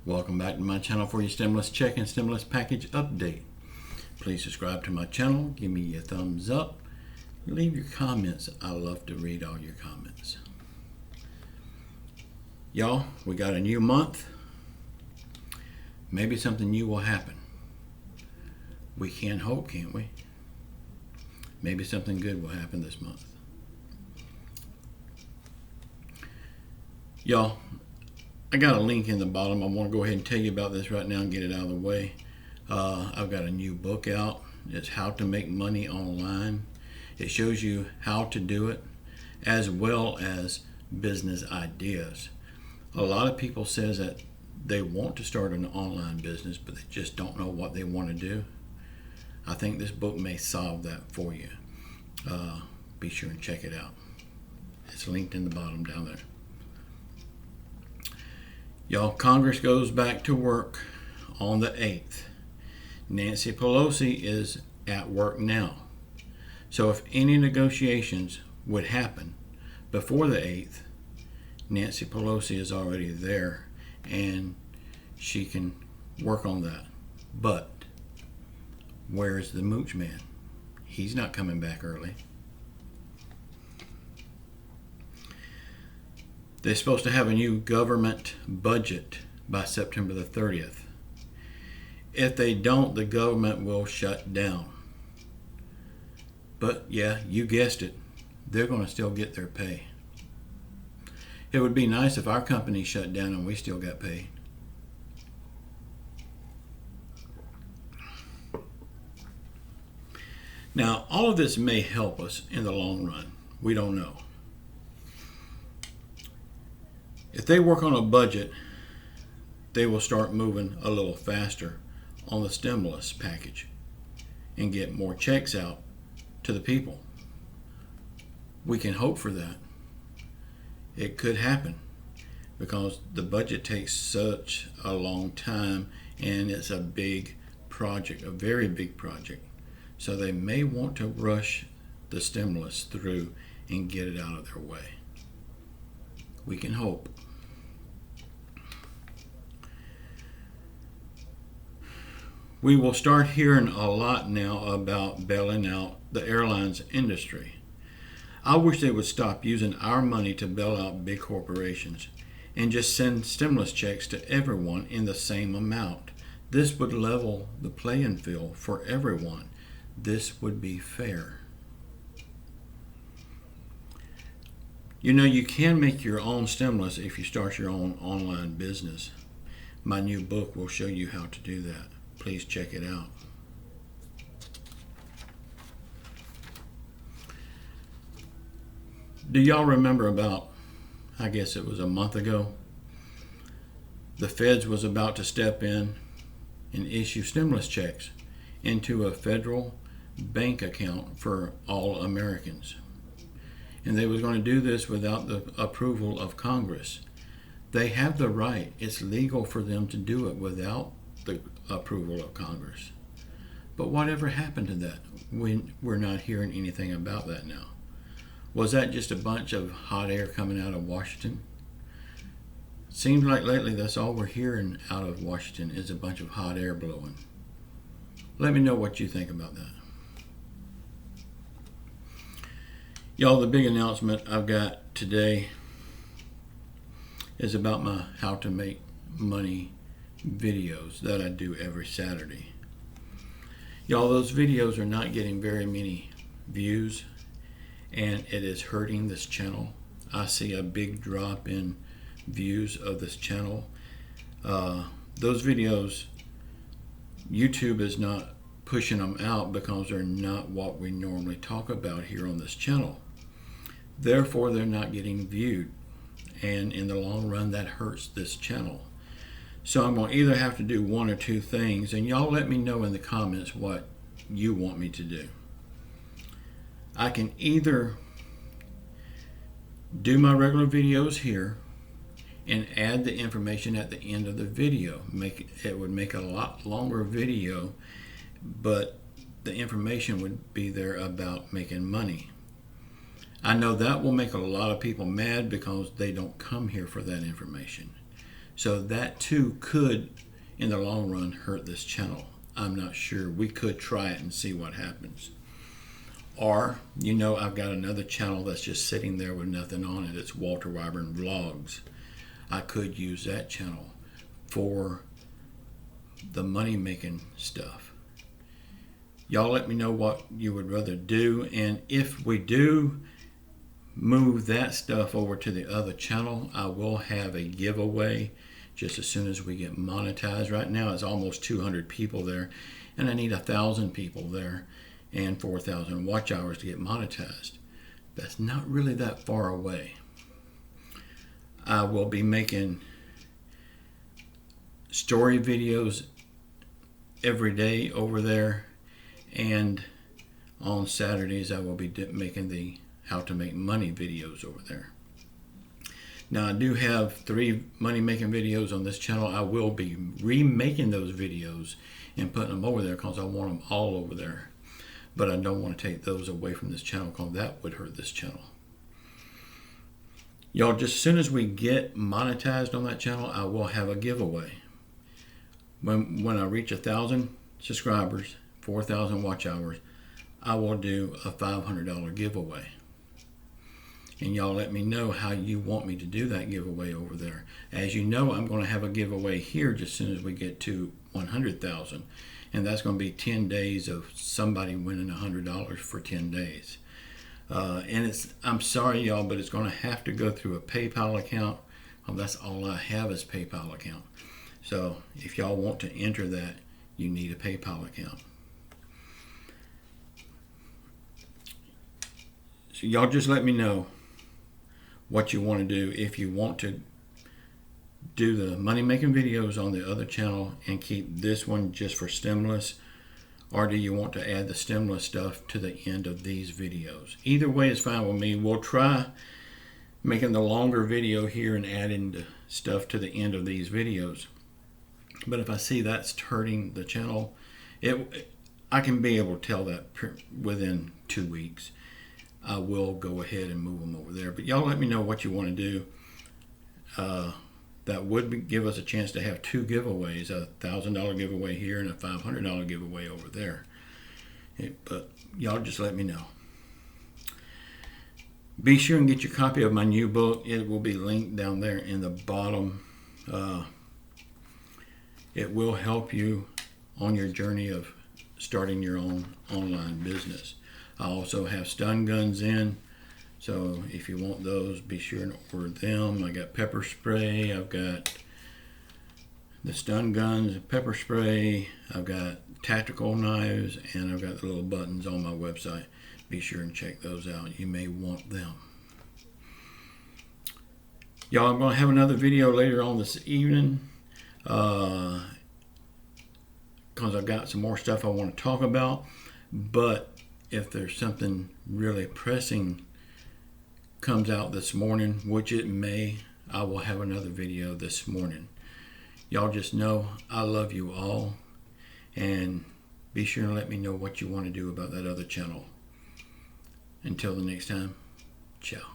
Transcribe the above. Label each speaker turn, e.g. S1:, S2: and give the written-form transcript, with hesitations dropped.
S1: Welcome back to my channel for your stimulus check and stimulus package update. Please subscribe to my channel, give me a thumbs up, leave your comments. I love to read all your comments. Y'all, we got a new month. Maybe something new will happen. We can hope, can't we? Maybe something good will happen this month. Y'all, I got a link in the bottom. I want to go ahead and tell you about this right now and get it out of the way. I've got a new book out. It's How to Make Money Online. It shows you how to do it as well as business ideas. A lot of people says that they want to start an online business, but they just don't know what they want to do. I think this book may solve that for you. Be sure and check it out. It's linked in the bottom down there. Y'all, Congress goes back to work on the 8th. Nancy Pelosi is at work now. So if any negotiations would happen before the 8th, Nancy Pelosi is already there and she can work on that. But where's the mooch man? He's not coming back early. They're supposed to have a new government budget by September the 30th. If they don't, the government will shut down. But yeah, you guessed it, they're going to still get their pay. It would be nice if our company shut down and we still got paid. Now, all of this may help us in the long run. We don't know. If they work on a budget, they will start moving a little faster on the stimulus package and get more checks out to the people. We can hope for that. It could happen because the budget takes such a long time and it's a big project, a very big project. So they may want to rush the stimulus through and get it out of their way. We can hope. We will start hearing a lot now about bailing out the airlines industry. I wish they would stop using our money to bail out big corporations and just send stimulus checks to everyone in the same amount. This would level the playing field for everyone. This would be fair. You know, you can make your own stimulus if you start your own online business. My new book will show you how to do that. Please check it out. Do y'all remember about, I guess it was a month ago, the feds was about to step in and issue stimulus checks into a federal bank account for all Americans. And they was going to do this without the approval of Congress. They have the right. It's legal for them to do it without the approval of Congress. But whatever happened to that? We're not hearing anything about that now. Was that just a bunch of hot air coming out of Washington? Seems like lately that's all we're hearing out of Washington is a bunch of hot air blowing. Let me know what you think about that. Y'all, the big announcement I've got today is about my How to Make Money videos that I do every Saturday. Y'all, those videos are not getting very many views and it is hurting this channel. I see a big drop in views of this channel. Those videos, YouTube is not pushing them out because they're not what we normally talk about here on this channel. Therefore, they're not getting viewed. And in the long run, that hurts this channel. So I'm going to either have to do one or two things, and y'all let me know in the comments what you want me to do. I can either do my regular videos here and add the information at the end of the video. It would make a lot longer video, but the information would be there about making money. I know that will make a lot of people mad because they don't come here for that information. So that too could, in the long run, hurt this channel. I'm not sure. We could try it and see what happens. Or, I've got another channel that's just sitting there with nothing on it. It's Walter Weyburn Vlogs. I could use that channel for the money-making stuff. Y'all let me know what you would rather do, and if we do move that stuff over to the other channel, I will have a giveaway just as soon as we get monetized. Right now it's almost 200 people there, and I need 1,000 people there and 4,000 watch hours to get monetized. That's not really that far away. I will be making story videos every day over there, and on Saturdays I will be making the how to make money videos over there. Now I do have 3 money making videos on this channel. I will be remaking those videos and putting them over there because I want them all over there. But I don't want to take those away from this channel because that would hurt this channel. Y'all, just as soon as we get monetized on that channel, I will have a giveaway. When I reach 1,000 subscribers, 4,000 watch hours, I will do a $500 giveaway. And y'all let me know how you want me to do that giveaway over there. As you know, I'm going to have a giveaway here just as soon as we get to 100,000. And that's going to be 10 days of somebody winning $100 for 10 days. And I'm sorry, y'all, but it's going to have to go through a PayPal account. Well, that's all I have is PayPal account. So if y'all want to enter that, you need a PayPal account. So y'all just let me know what you want to do. If you want to do the money making videos on the other channel and keep this one just for stimulus, or do you want to add the stimulus stuff to the end of these videos? Either way is fine with me. We'll try making the longer video here and adding the stuff to the end of these videos. But if I see that's hurting the channel, I can be able to tell that within 2 weeks. I will go ahead and move them over there. But y'all let me know what you want to do. That would give us a chance to have 2 giveaways, a $1,000 giveaway here and a $500 giveaway over there. But y'all just let me know. Be sure and get your copy of my new book. It will be linked down there in the bottom. It will help you on your journey of starting your own online business. I also have stun guns in, so if you want those, be sure and order them. I got pepper spray, I've got the stun guns, pepper spray, I've got tactical knives, and I've got the little buttons on my website. Be sure and check those out. You may want them. Y'all, I'm going to have another video later on this evening because I've got some more stuff I want to talk about. But if there's something really pressing comes out this morning, which it may, I will have another video this morning. Y'all just know I love you all, and be sure and let me know what you want to do about that other channel. Until the next time, ciao.